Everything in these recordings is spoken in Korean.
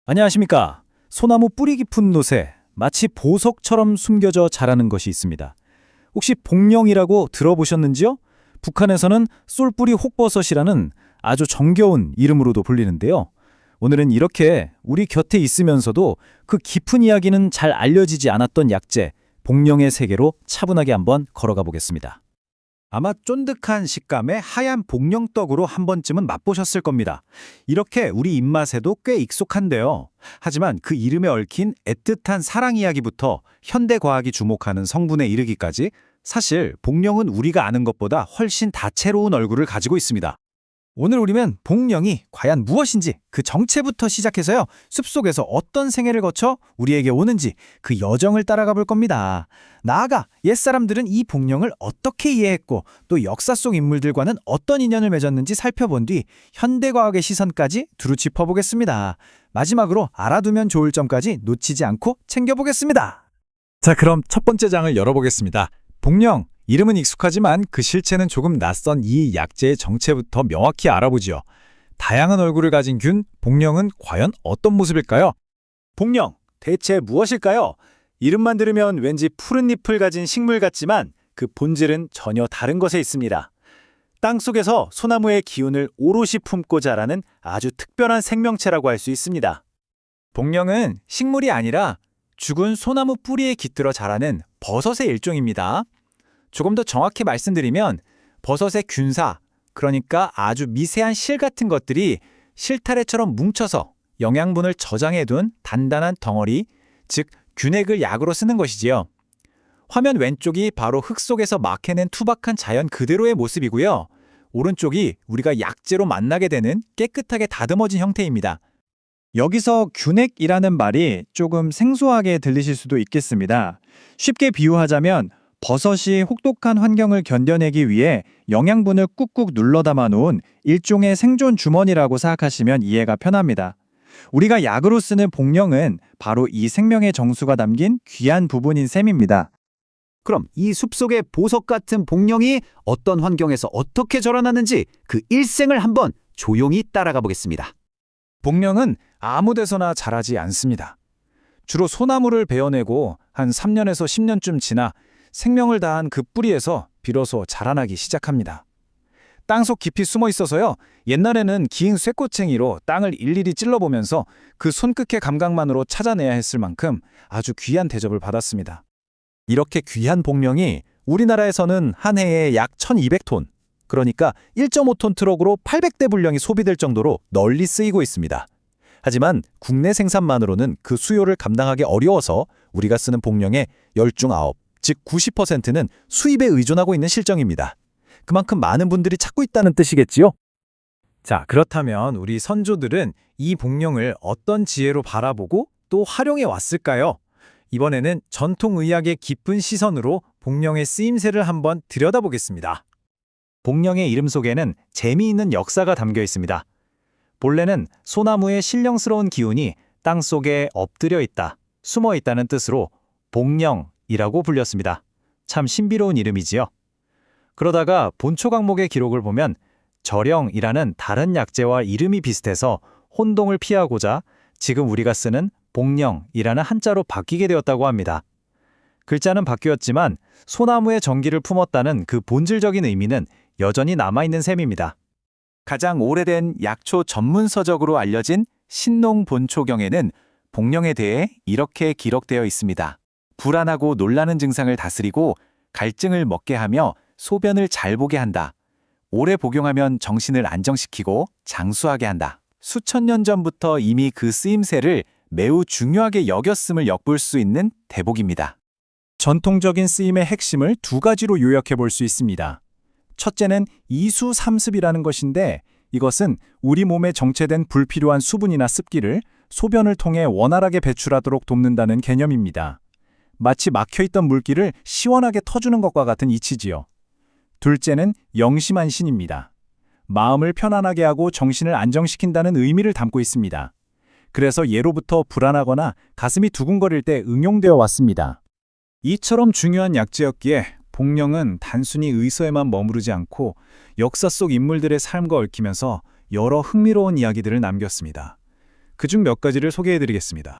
안녕하십니까. 소나무 뿌리 깊은 놋에 마치 보석처럼 숨겨져 자라는 것이 있습니다. 혹시 복령이라고 들어보셨는지요? 북한에서는 쏠뿌리 혹버섯이라는 아주 정겨운 이름으로도 불리는데요. 오늘은 이렇게 우리 곁에 있으면서도 그 깊은 이야기는 잘 알려지지 않았던 약재, 복령의 세계로 차분하게 한번 걸어가 보겠습니다. 아마 쫀득한 식감의 하얀 복령떡으로 한 번쯤은 맛보셨을 겁니다. 이렇게 우리 입맛에도 꽤 익숙한데요. 하지만 그 이름에 얽힌 애틋한 사랑 이야기부터 현대 과학이 주목하는 성분에 이르기까지 사실 복령은 우리가 아는 것보다 훨씬 다채로운 얼굴을 가지고 있습니다. 오늘 우리는 복령이 과연 무엇인지 그 정체부터 시작해서요. 숲속에서 어떤 생애를 거쳐 우리에게 오는지 그 여정을 따라가 볼 겁니다. 나아가 옛사람들은 이 복령을 어떻게 이해했고 또 역사 속 인물들과는 어떤 인연을 맺었는지 살펴본 뒤 현대과학의 시선까지 두루 짚어보겠습니다. 마지막으로 알아두면 좋을 점까지 놓치지 않고 챙겨보겠습니다. 자, 그럼 첫 번째 장을 열어보겠습니다. 복령. 이름은 익숙하지만 그 실체는 조금 낯선 이 약재의 정체부터 명확히 알아보지요. 다양한 얼굴을 가진 균, 복령은 과연 어떤 모습일까요? 복령, 대체 무엇일까요? 이름만 들으면 왠지 푸른 잎을 가진 식물 같지만 그 본질은 전혀 다른 것에 있습니다. 땅속에서 소나무의 기운을 오롯이 품고 자라는 아주 특별한 생명체라고 할 수 있습니다. 복령은 식물이 아니라 죽은 소나무 뿌리에 깃들어 자라는 버섯의 일종입니다. 조금 더 정확히 말씀드리면 버섯의 균사, 그러니까 아주 미세한 실 같은 것들이 실타래처럼 뭉쳐서 영양분을 저장해둔 단단한 덩어리, 즉 균액을 약으로 쓰는 것이지요. 화면 왼쪽이 바로 흙 속에서 막 해낸 투박한 자연 그대로의 모습이고요. 오른쪽이 우리가 약재로 만나게 되는 깨끗하게 다듬어진 형태입니다. 여기서 균액이라는 말이 조금 생소하게 들리실 수도 있겠습니다. 쉽게 비유하자면 버섯이 혹독한 환경을 견뎌내기 위해 영양분을 꾹꾹 눌러 담아 놓은 일종의 생존 주머니라고 생각하시면 이해가 편합니다. 우리가 약으로 쓰는 복령은 바로 이 생명의 정수가 담긴 귀한 부분인 셈입니다. 그럼 이 숲속의 보석 같은 복령이 어떤 환경에서 어떻게 자라나는지 그 일생을 한번 조용히 따라가 보겠습니다. 복령은 아무 데서나 자라지 않습니다. 주로 소나무를 베어내고 한 3년에서 10년쯤 지나 생명을 다한 그 뿌리에서 비로소 자라나기 시작합니다. 땅속 깊이 숨어 있어서요. 옛날에는 긴 쇠꼬챙이로 땅을 일일이 찔러보면서 그 손끝의 감각만으로 찾아내야 했을 만큼 아주 귀한 대접을 받았습니다. 이렇게 귀한 복령이 우리나라에서는 한 해에 약 1200톤, 그러니까 1.5톤 트럭으로 800대 분량이 소비될 정도로 널리 쓰이고 있습니다. 하지만 국내 생산만으로는 그 수요를 감당하기 어려워서 우리가 쓰는 복령의 10 중 9, 즉 90%는 수입에 의존하고 있는 실정입니다. 그만큼 많은 분들이 찾고 있다는 뜻이겠지요? 자, 그렇다면 우리 선조들은 이 복령을 어떤 지혜로 바라보고 또 활용해 왔을까요? 이번에는 전통의학의 깊은 시선으로 복령의 쓰임새를 한번 들여다보겠습니다. 복령의 이름 속에는 재미있는 역사가 담겨 있습니다. 본래는 소나무의 신령스러운 기운이 땅속에 엎드려 있다, 숨어 있다는 뜻으로 복령이라고 불렸습니다. 참 신비로운 이름이지요. 그러다가 본초 강목의 기록을 보면 절영이라는 다른 약재와 이름이 비슷해서 혼동을 피하고자 지금 우리가 쓰는 복령이라는 한자로 바뀌게 되었다고 합니다. 글자는 바뀌었지만 소나무의 정기를 품었다는 그 본질적인 의미는 여전히 남아있는 셈입니다. 가장 오래된 약초 전문 서적으로 알려진 신농본초경에는 복령에 대해 이렇게 기록되어 있습니다. 불안하고 놀라는 증상을 다스리고 갈증을 먹게 하며 소변을 잘 보게 한다. 오래 복용하면 정신을 안정시키고 장수하게 한다. 수천 년 전부터 이미 그 쓰임새를 매우 중요하게 여겼음을 엿볼 수 있는 대복입니다. 전통적인 쓰임의 핵심을 두 가지로 요약해 볼 수 있습니다. 첫째는 이수삼습이라는 것인데 이것은 우리 몸에 정체된 불필요한 수분이나 습기를 소변을 통해 원활하게 배출하도록 돕는다는 개념입니다. 마치 막혀있던 물기를 시원하게 터주는 것과 같은 이치지요. 둘째는 영심안신입니다. 마음을 편안하게 하고 정신을 안정시킨다는 의미를 담고 있습니다. 그래서 예로부터 불안하거나 가슴이 두근거릴 때 응용되어 왔습니다. 이처럼 중요한 약재였기에 복령은 단순히 의서에만 머무르지 않고 역사 속 인물들의 삶과 얽히면서 여러 흥미로운 이야기들을 남겼습니다. 그중 몇 가지를 소개해드리겠습니다.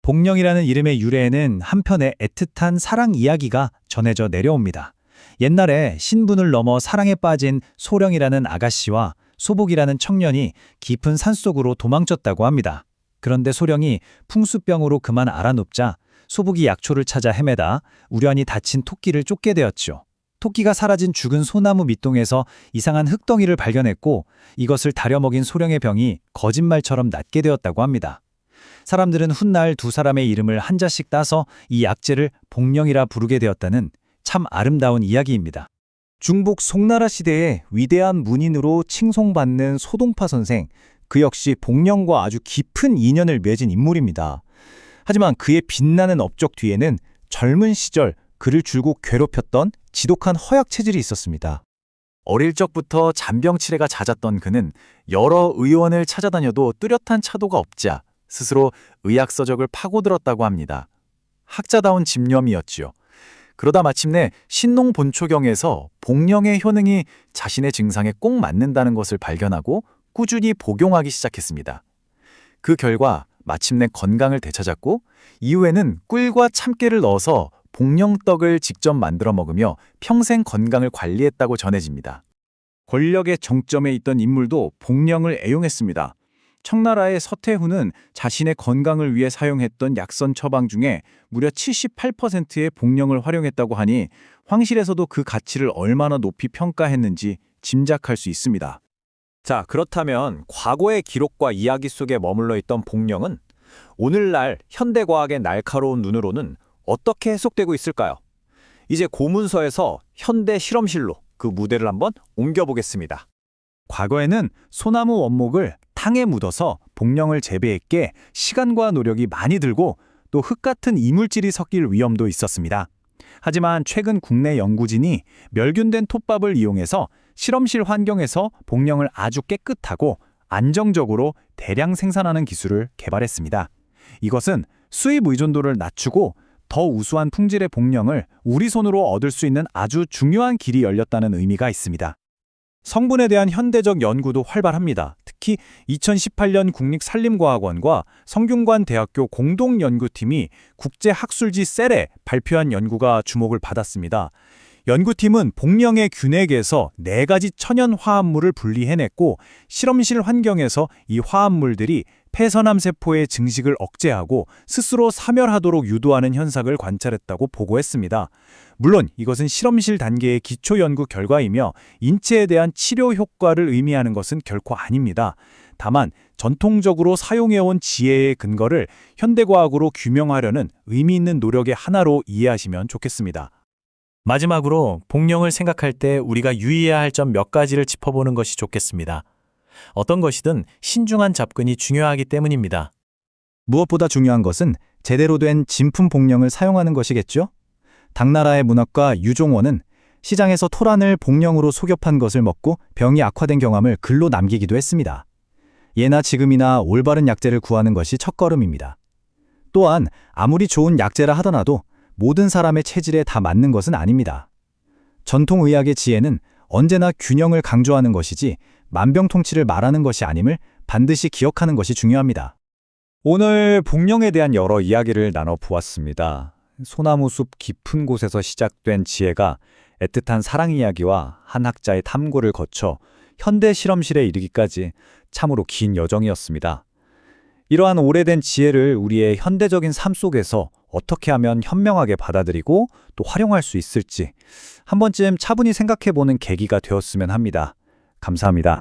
복령이라는 이름의 유래에는 한편의 애틋한 사랑 이야기가 전해져 내려옵니다. 옛날에 신분을 넘어 사랑에 빠진 소령이라는 아가씨와 소복이라는 청년이 깊은 산속으로 도망쳤다고 합니다. 그런데 소령이 풍수병으로 그만 앓아눕자 소복이 약초를 찾아 헤매다 우연히 다친 토끼를 쫓게 되었죠. 토끼가 사라진 죽은 소나무 밑동에서 이상한 흙덩이를 발견했고 이것을 다려먹인 소령의 병이 거짓말처럼 낫게 되었다고 합니다. 사람들은 훗날 두 사람의 이름을 한자씩 따서 이 약재를 복령이라 부르게 되었다는 참 아름다운 이야기입니다. 중국 송나라 시대의 위대한 문인으로 칭송받는 소동파 선생, 그 역시 복령과 아주 깊은 인연을 맺은 인물입니다. 하지만 그의 빛나는 업적 뒤에는 젊은 시절 그를 줄곧 괴롭혔던 지독한 허약 체질이 있었습니다. 어릴 적부터 잔병치레가 잦았던 그는 여러 의원을 찾아다녀도 뚜렷한 차도가 없자 스스로 의학서적을 파고들었다고 합니다. 학자다운 집념이었지요. 그러다 마침내 신농본초경에서 복령의 효능이 자신의 증상에 꼭 맞는다는 것을 발견하고 꾸준히 복용하기 시작했습니다. 그 결과 마침내 건강을 되찾았고 이후에는 꿀과 참깨를 넣어서 복령떡을 직접 만들어 먹으며 평생 건강을 관리했다고 전해집니다. 권력의 정점에 있던 인물도 복령을 애용했습니다. 청나라의 서태후는 자신의 건강을 위해 사용했던 약선 처방 중에 무려 78%의 복령을 활용했다고 하니 황실에서도 그 가치를 얼마나 높이 평가했는지 짐작할 수 있습니다. 자, 그렇다면 과거의 기록과 이야기 속에 머물러 있던 복령은 오늘날 현대과학의 날카로운 눈으로는 어떻게 해석되고 있을까요? 이제 고문서에서 현대 실험실로 그 무대를 한번 옮겨보겠습니다. 과거에는 소나무 원목을 탕에 묻어서 복령을 재배했기에 시간과 노력이 많이 들고 또 흙 같은 이물질이 섞일 위험도 있었습니다. 하지만 최근 국내 연구진이 멸균된 톱밥을 이용해서 실험실 환경에서 복령을 아주 깨끗하고 안정적으로 대량 생산하는 기술을 개발했습니다. 이것은 수입 의존도를 낮추고 더 우수한 품질의 복령을 우리 손으로 얻을 수 있는 아주 중요한 길이 열렸다는 의미가 있습니다. 성분에 대한 현대적 연구도 활발합니다. 특히 2018년 국립산림과학원과 성균관대학교 공동연구팀이 국제학술지 셀에 발표한 연구가 주목을 받았습니다. 연구팀은 복령의 균액에서 4가지 천연 화합물을 분리해냈고 실험실 환경에서 이 화합물들이 폐선암 세포의 증식을 억제하고 스스로 사멸하도록 유도하는 현상을 관찰했다고 보고했습니다. 물론 이것은 실험실 단계의 기초 연구 결과이며 인체에 대한 치료 효과를 의미하는 것은 결코 아닙니다. 다만 전통적으로 사용해온 지혜의 근거를 현대과학으로 규명하려는 의미 있는 노력의 하나로 이해하시면 좋겠습니다. 마지막으로 복령을 생각할 때 우리가 유의해야 할 점 몇 가지를 짚어보는 것이 좋겠습니다. 어떤 것이든 신중한 접근이 중요하기 때문입니다. 무엇보다 중요한 것은 제대로 된 진품 복령을 사용하는 것이겠죠? 당나라의 문학가 유종원은 시장에서 토란을 복령으로 속여 판 것을 먹고 병이 악화된 경험을 글로 남기기도 했습니다. 예나 지금이나 올바른 약재를 구하는 것이 첫걸음입니다. 또한 아무리 좋은 약재라 하더라도 모든 사람의 체질에 다 맞는 것은 아닙니다. 전통의학의 지혜는 언제나 균형을 강조하는 것이지 만병통치를 말하는 것이 아님을 반드시 기억하는 것이 중요합니다. 오늘 복령에 대한 여러 이야기를 나눠보았습니다. 소나무 숲 깊은 곳에서 시작된 지혜가 애틋한 사랑 이야기와 한 학자의 탐구를 거쳐 현대 실험실에 이르기까지 참으로 긴 여정이었습니다. 이러한 오래된 지혜를 우리의 현대적인 삶 속에서 어떻게 하면 현명하게 받아들이고 또 활용할 수 있을지 한 번쯤 차분히 생각해보는 계기가 되었으면 합니다. 감사합니다.